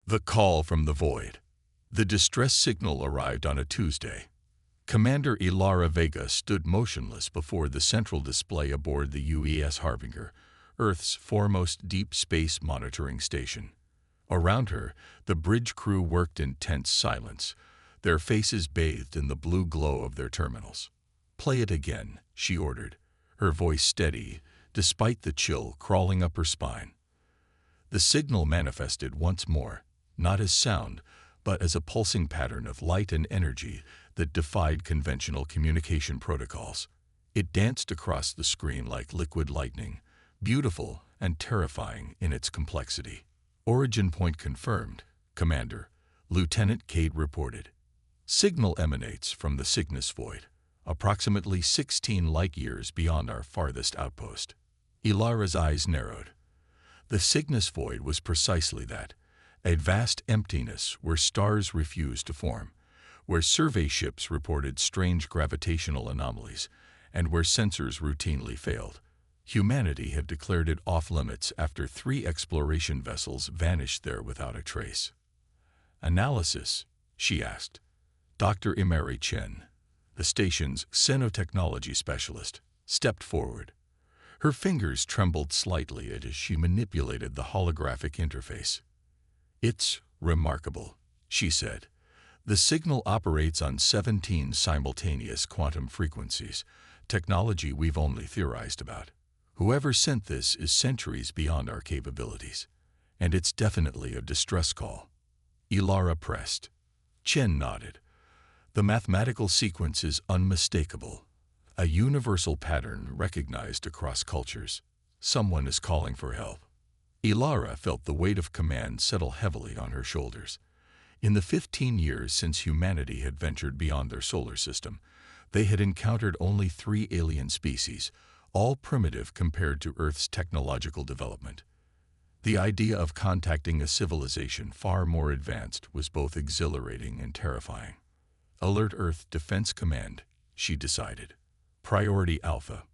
The call from the void. The distress signal arrived on a Tuesday. Commander Ilara Vega stood motionless before the central display aboard the UES Harbinger, Earth's foremost deep space monitoring station. Around her, the bridge crew worked in tense silence, their faces bathed in the blue glow of their terminals. "Play it again," she ordered, her voice steady, despite the chill crawling up her spine. The signal manifested once more, not as sound, but as a pulsing pattern of light and energy that defied conventional communication protocols. It danced across the screen like liquid lightning, beautiful and terrifying in its complexity. "Origin point confirmed, Commander," Lieutenant Cade reported. "Signal emanates from the Cygnus Void, approximately 16 light-years beyond our farthest outpost." Ilara's eyes narrowed. The Cygnus Void was precisely that, a vast emptiness where stars refused to form, where survey ships reported strange gravitational anomalies, and where sensors routinely failed. Humanity had declared it off-limits after 3 exploration vessels vanished there without a trace. "Analysis?" she asked. Dr. Imari Chen, the station's xenotechnology specialist, stepped forward. Her fingers trembled slightly as she manipulated the holographic interface. "It's remarkable," she said. "The signal operates on 17 simultaneous quantum frequencies, technology we've only theorized about. Whoever sent this is centuries beyond our capabilities, and it's definitely a distress call." Ilara pressed. Chen nodded. "The mathematical sequence is unmistakable, a universal pattern recognized across cultures. Someone is calling for help." Ilara felt the weight of command settle heavily on her shoulders. In the 15 years since humanity had ventured beyond their solar system, they had encountered only 3 alien species, all primitive compared to Earth's technological development. The idea of contacting a civilization far more advanced was both exhilarating and terrifying. "Alert Earth Defense Command," she decided. "Priority Alpha."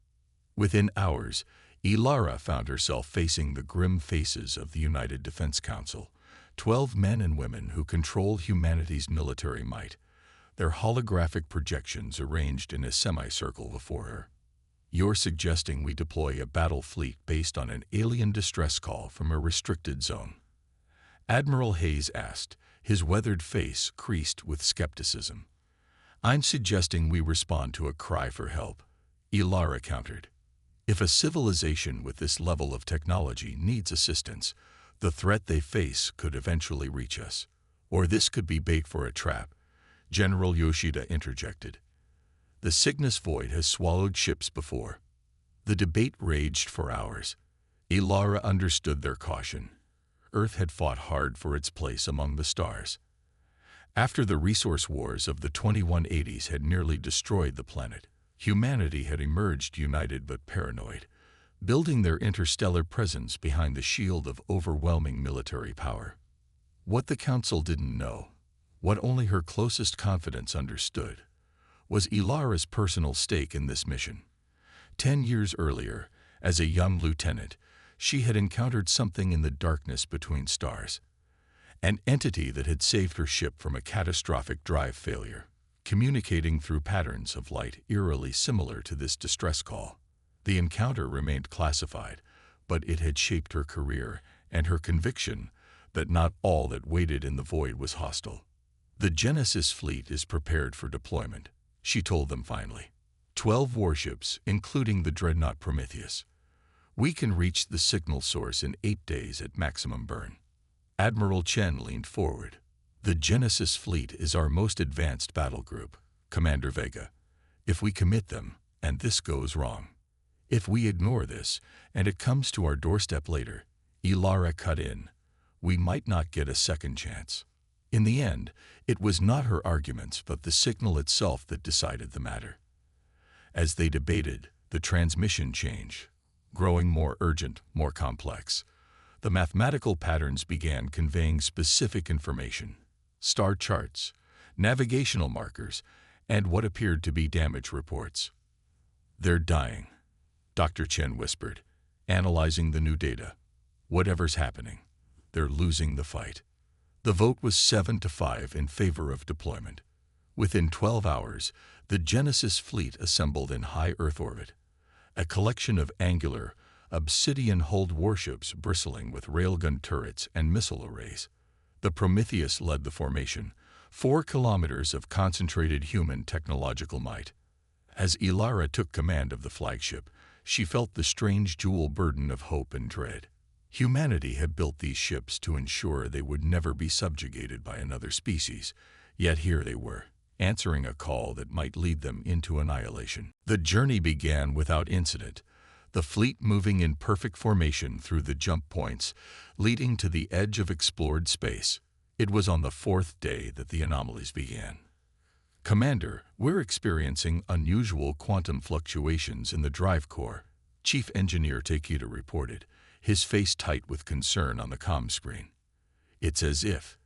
Within hours, Ilara found herself facing the grim faces of the United Defense Council, 12 men and women who control humanity's military might, their holographic projections arranged in a semicircle before her. "You're suggesting we deploy a battle fleet based on an alien distress call from a restricted zone?" Admiral Hayes asked, his weathered face creased with skepticism. "I'm suggesting we respond to a cry for help," Ilara countered. "If a civilization with this level of technology needs assistance, the threat they face could eventually reach us. Or this could be bait for a trap," General Yoshida interjected. "The Cygnus Void has swallowed ships before." The debate raged for hours. Ilara understood their caution. Earth had fought hard for its place among the stars. After the resource wars of the 2180s had nearly destroyed the planet, humanity had emerged united but paranoid, building their interstellar presence behind the shield of overwhelming military power. What the Council didn't know, what only her closest confidants understood, was Ilara's personal stake in this mission. 10 years earlier, as a young lieutenant, she had encountered something in the darkness between stars, an entity that had saved her ship from a catastrophic drive failure, communicating through patterns of light eerily similar to this distress call. The encounter remained classified, but it had shaped her career and her conviction that not all that waited in the void was hostile. "The Genesis fleet is prepared for deployment," she told them finally. 12 warships, including the dreadnought Prometheus. "We can reach the signal source in 8 days at maximum burn." Admiral Chen leaned forward. "The Genesis fleet is our most advanced battle group, Commander Vega. If we commit them, and this goes wrong. If we ignore this, and it comes to our doorstep later," Ilara cut in, "we might not get a second chance." In the end, it was not her arguments but the signal itself that decided the matter. As they debated, the transmission changed, growing more urgent, more complex. The mathematical patterns began conveying specific information: star charts, navigational markers, and what appeared to be damage reports. "They're dying," Dr. Chen whispered, analyzing the new data. "Whatever's happening, they're losing the fight." The vote was 7-5 in favor of deployment. Within 12 hours, the Genesis fleet assembled in high Earth orbit, a collection of angular, obsidian-hulled warships bristling with railgun turrets and missile arrays. The Prometheus led the formation, 4 kilometers of concentrated human technological might. As Ilara took command of the flagship, she felt the strange dual burden of hope and dread. Humanity had built these ships to ensure they would never be subjugated by another species, yet here they were, answering a call that might lead them into annihilation. The journey began without incident, the fleet moving in perfect formation through the jump points, leading to the edge of explored space. It was on the 4th day that the anomalies began. "Commander, we're experiencing unusual quantum fluctuations in the drive core," Chief Engineer Takeda reported, his face tight with concern on the comm screen. "It's as if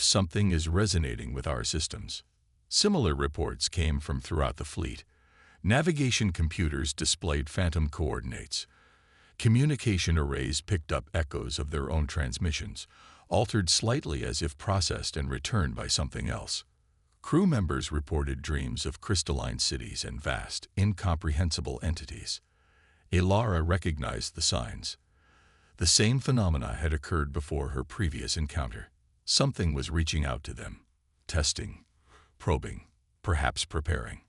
something is resonating with our systems." Similar reports came from throughout the fleet. Navigation computers displayed phantom coordinates. Communication arrays picked up echoes of their own transmissions, altered slightly as if processed and returned by something else. Crew members reported dreams of crystalline cities and vast, incomprehensible entities. Ilara recognized the signs. The same phenomena had occurred before her previous encounter. Something was reaching out to them, testing, probing, perhaps preparing.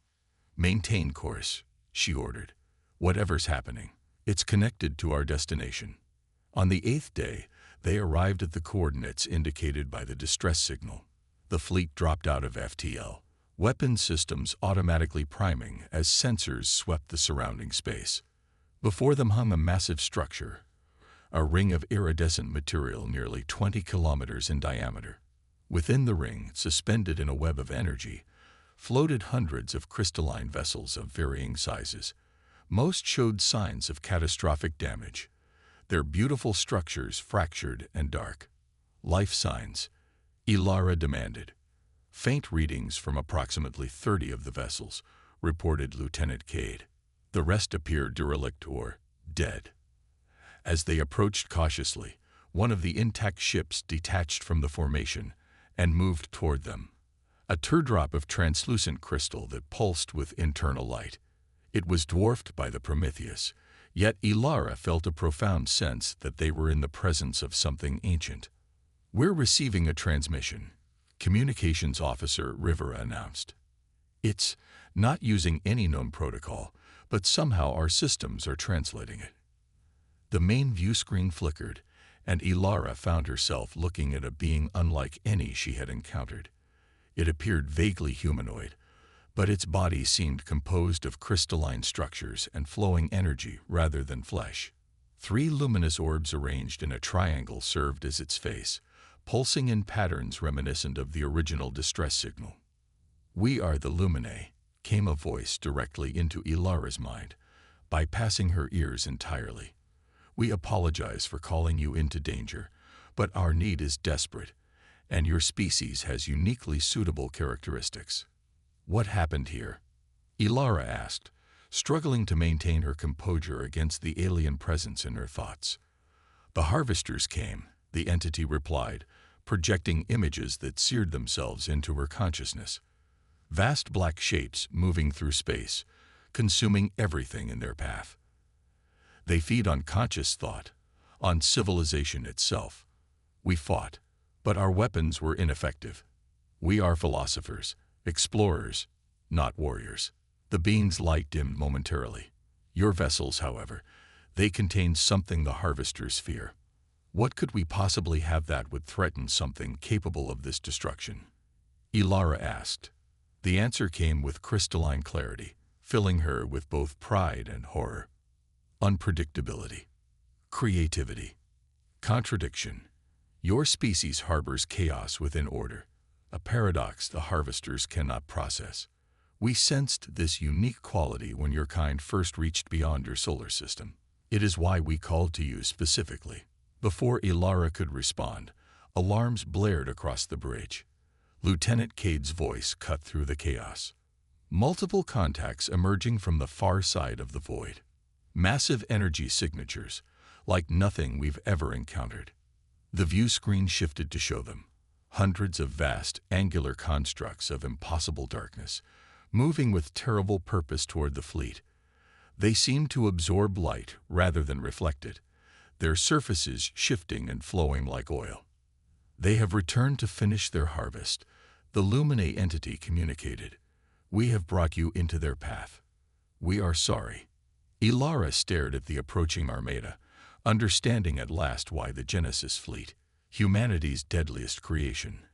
"Maintain course," she ordered. "Whatever's happening, it's connected to our destination." On the 8th day, they arrived at the coordinates indicated by the distress signal. The fleet dropped out of FTL, weapon systems automatically priming as sensors swept the surrounding space. Before them hung a massive structure, a ring of iridescent material nearly 20 kilometers in diameter. Within the ring, suspended in a web of energy, floated hundreds of crystalline vessels of varying sizes. Most showed signs of catastrophic damage, their beautiful structures fractured and dark. "Life signs," Ilara demanded. "Faint readings from approximately 30 of the vessels," reported Lieutenant Cade. The rest appeared derelict or dead. As they approached cautiously, one of the intact ships detached from the formation and moved toward them, a teardrop of translucent crystal that pulsed with internal light. It was dwarfed by the Prometheus, yet Ilara felt a profound sense that they were in the presence of something ancient. "We're receiving a transmission," Communications Officer Rivera announced. "It's not using any known protocol, but somehow our systems are translating it." The main view screen flickered, and Ilara found herself looking at a being unlike any she had encountered. It appeared vaguely humanoid, but its body seemed composed of crystalline structures and flowing energy rather than flesh. 3 luminous orbs arranged in a triangle served as its face, pulsing in patterns reminiscent of the original distress signal. "We are the Luminae," came a voice directly into Ilara's mind, bypassing her ears entirely. "We apologize for calling you into danger, but our need is desperate, and your species has uniquely suitable characteristics." "What happened here?" Ilara asked, struggling to maintain her composure against the alien presence in her thoughts. "The harvesters came," the entity replied, projecting images that seared themselves into her consciousness. Vast black shapes moving through space, consuming everything in their path. "They feed on conscious thought, on civilization itself. We fought, but our weapons were ineffective. We are philosophers, explorers, not warriors." The being's light dimmed momentarily. "Your vessels, however, they contain something the harvesters fear. What could we possibly have that would threaten something capable of this destruction?" Ilara asked. The answer came with crystalline clarity, filling her with both pride and horror. "Unpredictability. Creativity. Contradiction. Your species harbors chaos within order, a paradox the harvesters cannot process. We sensed this unique quality when your kind first reached beyond your solar system. It is why we called to you specifically." Before Ilara could respond, alarms blared across the bridge. Lieutenant Cade's voice cut through the chaos. Multiple contacts emerging from the far side of the void. Massive energy signatures, like nothing we've ever encountered. The view screen shifted to show them hundreds of vast, angular constructs of impossible darkness, moving with terrible purpose toward the fleet. They seemed to absorb light rather than reflect it, their surfaces shifting and flowing like oil. "They have returned to finish their harvest," the Luminae entity communicated. "We have brought you into their path. We are sorry." Ilara stared at the approaching armada, understanding at last why the Genesis fleet, humanity's deadliest creation,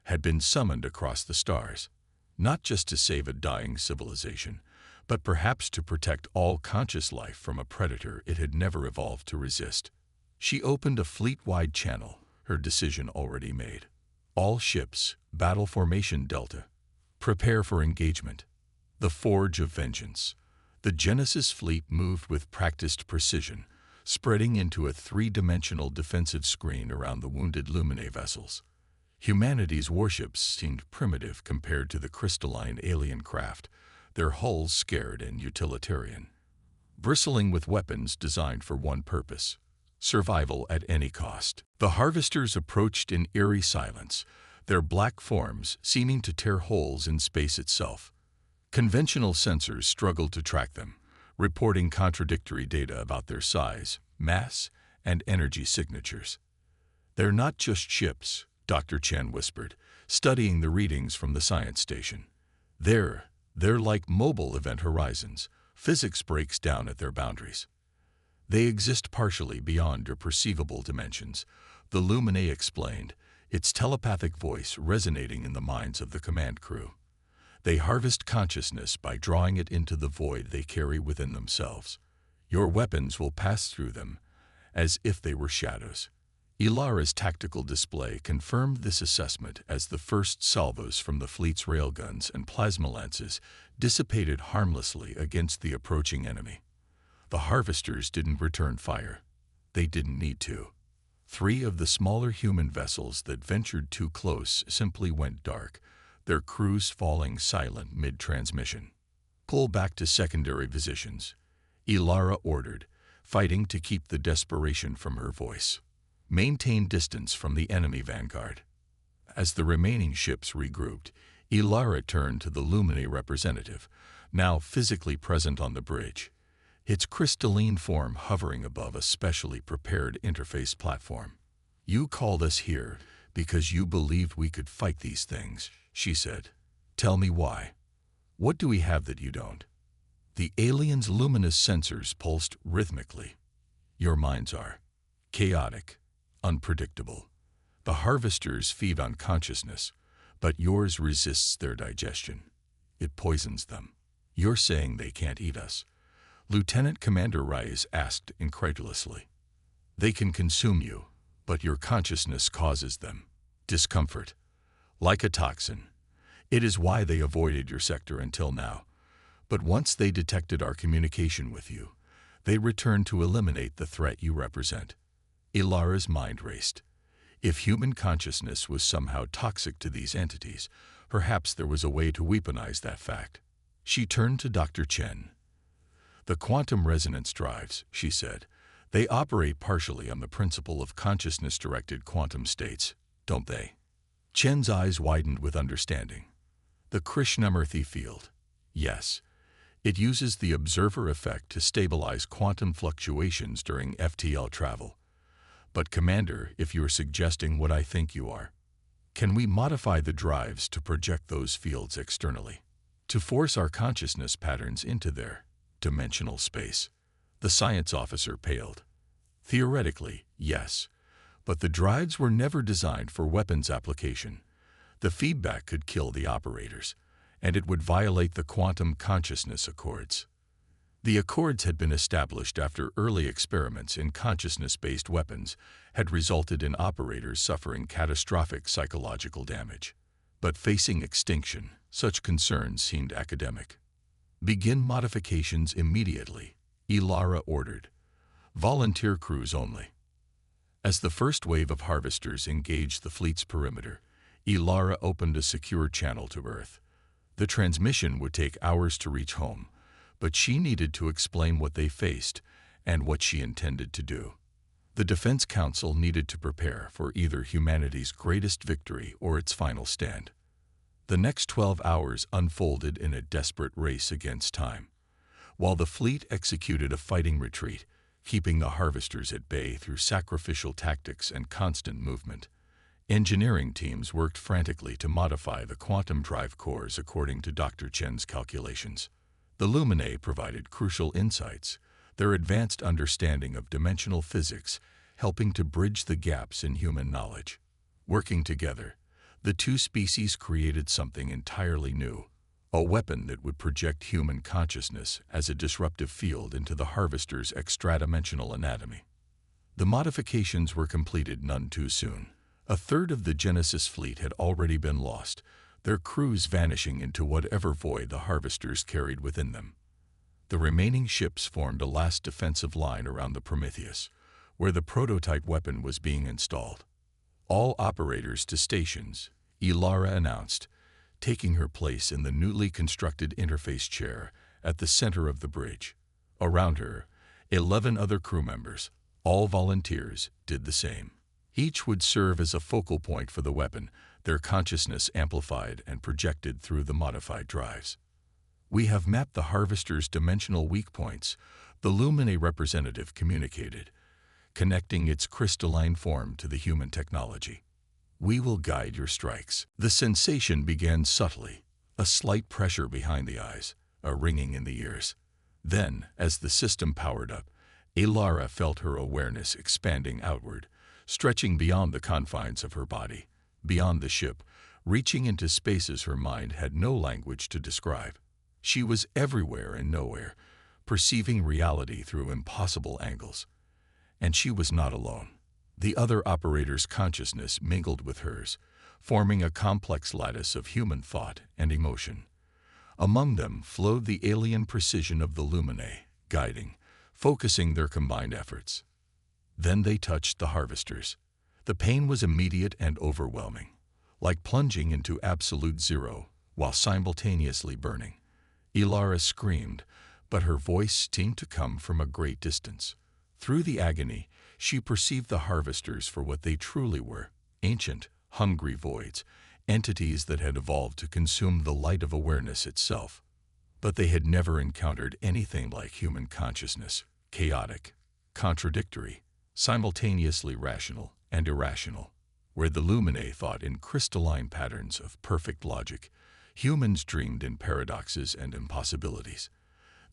had been summoned across the stars, not just to save a dying civilization, but perhaps to protect all conscious life from a predator it had never evolved to resist. She opened a fleet-wide channel, her decision already made. "All ships, battle formation Delta. Prepare for engagement." The Forge of Vengeance. The Genesis fleet moved with practiced precision, spreading into a three-dimensional defensive screen around the wounded Luminae vessels. Humanity's warships seemed primitive compared to the crystalline alien craft, their hulls scared and utilitarian, bristling with weapons designed for one purpose: survival at any cost. The harvesters approached in eerie silence, their black forms seeming to tear holes in space itself. Conventional sensors struggled to track them, reporting contradictory data about their size, mass, and energy signatures. "They're not just ships," Dr. Chen whispered, studying the readings from the science station. They're like mobile event horizons. Physics breaks down at their boundaries. They exist partially beyond your perceivable dimensions," the Luminae explained, its telepathic voice resonating in the minds of the command crew. "They harvest consciousness by drawing it into the void they carry within themselves. Your weapons will pass through them, as if they were shadows." Ilara's tactical display confirmed this assessment as the first salvos from the fleet's railguns and plasma lances dissipated harmlessly against the approaching enemy. The harvesters didn't return fire. They didn't need to. 3 of the smaller human vessels that ventured too close simply went dark, their crews falling silent mid-transmission. "Pull back to secondary positions," Ilara ordered, fighting to keep the desperation from her voice. "Maintain distance from the enemy vanguard." As the remaining ships regrouped, Ilara turned to the Luminae representative, now physically present on the bridge, its crystalline form hovering above a specially prepared interface platform. "You called us here because you believed we could fight these things," she said. "Tell me why. What do we have that you don't?" The aliens' luminous sensors pulsed rhythmically. "Your minds are chaotic, unpredictable. The harvesters feed on consciousness, but yours resists their digestion. It poisons them." "You're saying they can't eat us?" Lieutenant Commander Rice asked incredulously. "They can consume you, but your consciousness causes them discomfort, like a toxin. It is why they avoided your sector until now. But once they detected our communication with you, they returned to eliminate the threat you represent." Ilara's mind raced. If human consciousness was somehow toxic to these entities, perhaps there was a way to weaponize that fact. She turned to Dr. Chen. "The quantum resonance drives," she said, "they operate partially on the principle of consciousness-directed quantum states, don't they?" Chen's eyes widened with understanding. "The Krishnamurti field. Yes. It uses the observer effect to stabilize quantum fluctuations during FTL travel. But Commander, if you're suggesting what I think you are, can we modify the drives to project those fields externally, to force our consciousness patterns into their dimensional space?" The science officer paled. "Theoretically, yes, but the drives were never designed for weapons application. The feedback could kill the operators, and it would violate the quantum consciousness accords." The accords had been established after early experiments in consciousness-based weapons had resulted in operators suffering catastrophic psychological damage. But facing extinction, such concerns seemed academic. "Begin modifications immediately," Ilara ordered. "Volunteer crews only." As the first wave of harvesters engaged the fleet's perimeter, Ilara opened a secure channel to Earth. The transmission would take hours to reach home, but she needed to explain what they faced and what she intended to do. The Defense Council needed to prepare for either humanity's greatest victory or its final stand. The next 12 hours unfolded in a desperate race against time. While the fleet executed a fighting retreat, keeping the harvesters at bay through sacrificial tactics and constant movement, engineering teams worked frantically to modify the quantum drive cores according to Dr. Chen's calculations. The Luminae provided crucial insights, their advanced understanding of dimensional physics helping to bridge the gaps in human knowledge. Working together, the two species created something entirely new, a weapon that would project human consciousness as a disruptive field into the harvester's extra-dimensional anatomy. The modifications were completed none too soon. A third of the Genesis fleet had already been lost, their crews vanishing into whatever void the harvesters carried within them. The remaining ships formed a last defensive line around the Prometheus, where the prototype weapon was being installed. All operators to stations, Ilara announced, taking her place in the newly constructed interface chair at the center of the bridge. Around her, 11 other crew members, all volunteers, did the same. Each would serve as a focal point for the weapon, their consciousness amplified and projected through the modified drives. "We have mapped the harvester's dimensional weak points," the Luminae representative communicated, connecting its crystalline form to the human technology. "We will guide your strikes." The sensation began subtly, a slight pressure behind the eyes, a ringing in the ears. Then, as the system powered up, Ilara felt her awareness expanding outward, stretching beyond the confines of her body, beyond the ship, reaching into spaces her mind had no language to describe. She was everywhere and nowhere, perceiving reality through impossible angles. And she was not alone. The other operator's consciousness mingled with hers, forming a complex lattice of human thought and emotion. Among them flowed the alien precision of the Luminae, guiding, focusing their combined efforts. Then they touched the harvesters. The pain was immediate and overwhelming, like plunging into absolute zero while simultaneously burning. Ilara screamed, but her voice seemed to come from a great distance. Through the agony, she perceived the harvesters for what they truly were: ancient, hungry voids, entities that had evolved to consume the light of awareness itself. But they had never encountered anything like human consciousness, chaotic, contradictory, simultaneously rational and irrational. Where the Luminae thought in crystalline patterns of perfect logic, humans dreamed in paradoxes and impossibilities.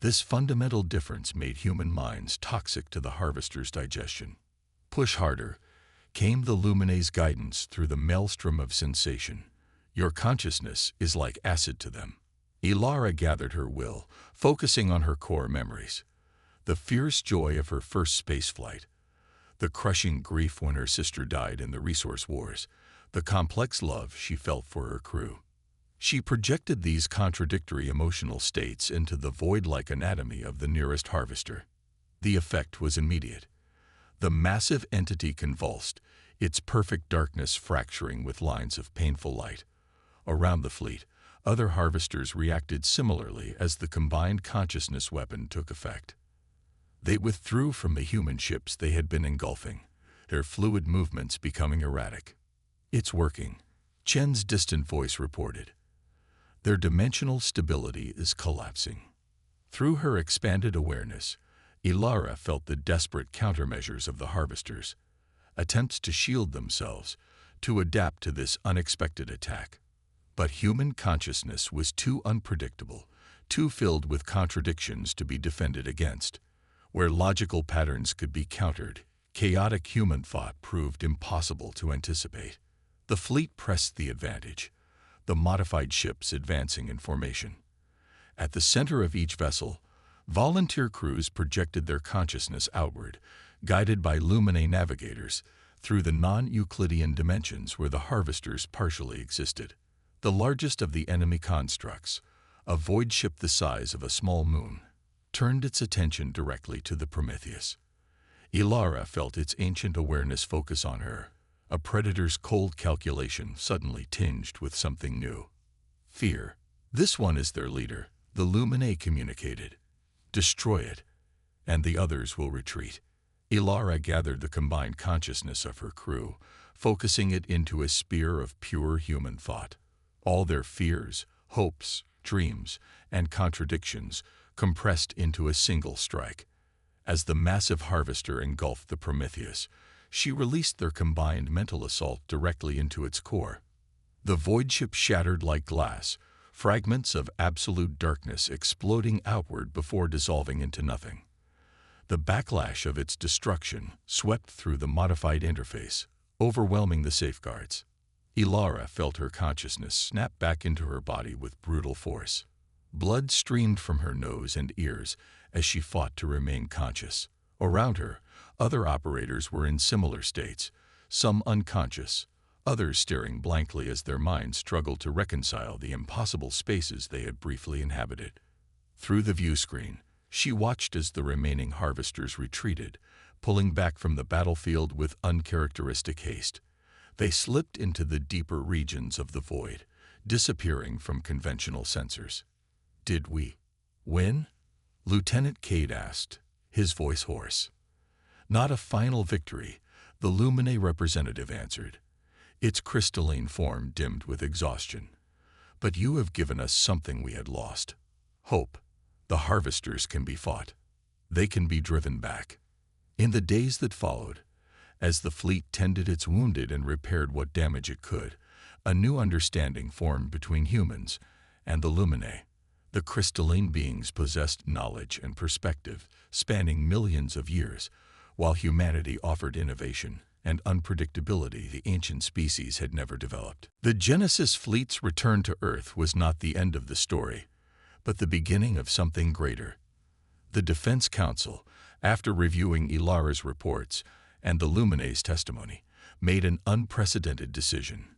This fundamental difference made human minds toxic to the harvester's digestion. "Push harder," came the Luminae's guidance through the maelstrom of sensation. "Your consciousness is like acid to them." Ilara gathered her will, focusing on her core memories. The fierce joy of her first spaceflight, the crushing grief when her sister died in the resource wars, the complex love she felt for her crew. She projected these contradictory emotional states into the void-like anatomy of the nearest harvester. The effect was immediate. The massive entity convulsed, its perfect darkness fracturing with lines of painful light. Around the fleet, other harvesters reacted similarly as the combined consciousness weapon took effect. They withdrew from the human ships they had been engulfing, their fluid movements becoming erratic. "It's working," Chen's distant voice reported. "Their dimensional stability is collapsing." Through her expanded awareness, Ilara felt the desperate countermeasures of the harvesters, attempts to shield themselves, to adapt to this unexpected attack. But human consciousness was too unpredictable, too filled with contradictions to be defended against. Where logical patterns could be countered, chaotic human thought proved impossible to anticipate. The fleet pressed the advantage, the modified ships advancing in formation. At the center of each vessel, volunteer crews projected their consciousness outward, guided by Luminae navigators, through the non-Euclidean dimensions where the harvesters partially existed. The largest of the enemy constructs, a void ship the size of a small moon, turned its attention directly to the Prometheus. Ilara felt its ancient awareness focus on her, a predator's cold calculation suddenly tinged with something new. Fear. "This one is their leader," the Luminae communicated. "Destroy it, and the others will retreat." Ilara gathered the combined consciousness of her crew, focusing it into a sphere of pure human thought. All their fears, hopes, dreams, and contradictions compressed into a single strike. As the massive harvester engulfed the Prometheus, she released their combined mental assault directly into its core. The void ship shattered like glass, fragments of absolute darkness exploding outward before dissolving into nothing. The backlash of its destruction swept through the modified interface, overwhelming the safeguards. Ilara felt her consciousness snap back into her body with brutal force. Blood streamed from her nose and ears as she fought to remain conscious. Around her, other operators were in similar states, some unconscious, others staring blankly as their minds struggled to reconcile the impossible spaces they had briefly inhabited. Through the view screen, she watched as the remaining harvesters retreated, pulling back from the battlefield with uncharacteristic haste. They slipped into the deeper regions of the void, disappearing from conventional sensors. "Did we win?" Lieutenant Cade asked, his voice hoarse. "Not a final victory," the Lumine representative answered, its crystalline form dimmed with exhaustion. "But you have given us something we had lost. Hope. The harvesters can be fought. They can be driven back." In the days that followed, as the fleet tended its wounded and repaired what damage it could, a new understanding formed between humans and the Lumine. The crystalline beings possessed knowledge and perspective spanning millions of years, while humanity offered innovation and unpredictability the ancient species had never developed. The Genesis fleet's return to Earth was not the end of the story, but the beginning of something greater. The Defense Council, after reviewing Ilara's reports and the Lumine's testimony, made an unprecedented decision: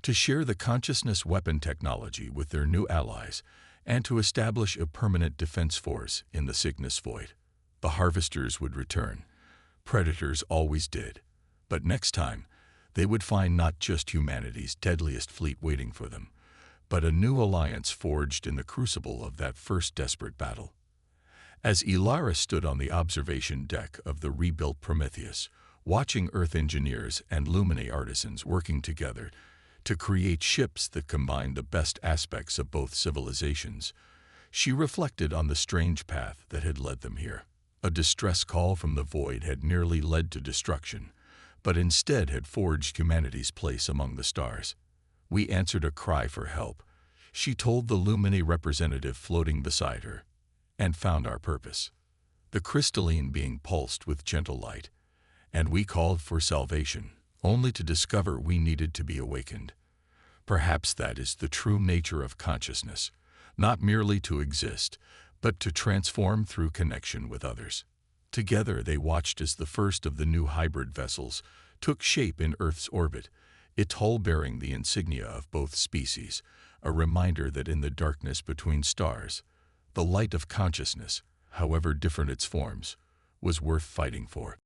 to share the consciousness weapon technology with their new allies and to establish a permanent defense force in the Cygnus void. The harvesters would return. Predators always did. But next time, they would find not just humanity's deadliest fleet waiting for them, but a new alliance forged in the crucible of that first desperate battle. As Ilara stood on the observation deck of the rebuilt Prometheus, watching Earth engineers and Lumine artisans working together to create ships that combined the best aspects of both civilizations, she reflected on the strange path that had led them here. A distress call from the void had nearly led to destruction, but instead had forged humanity's place among the stars. "We answered a cry for help," she told the Lumine representative floating beside her, "and found our purpose." The crystalline being pulsed with gentle light, and we called for salvation, only to discover we needed to be awakened. Perhaps that is the true nature of consciousness, not merely to exist, but to transform through connection with others. Together they watched as the first of the new hybrid vessels took shape in Earth's orbit, its hull bearing the insignia of both species, a reminder that in the darkness between stars, the light of consciousness, however different its forms, was worth fighting for.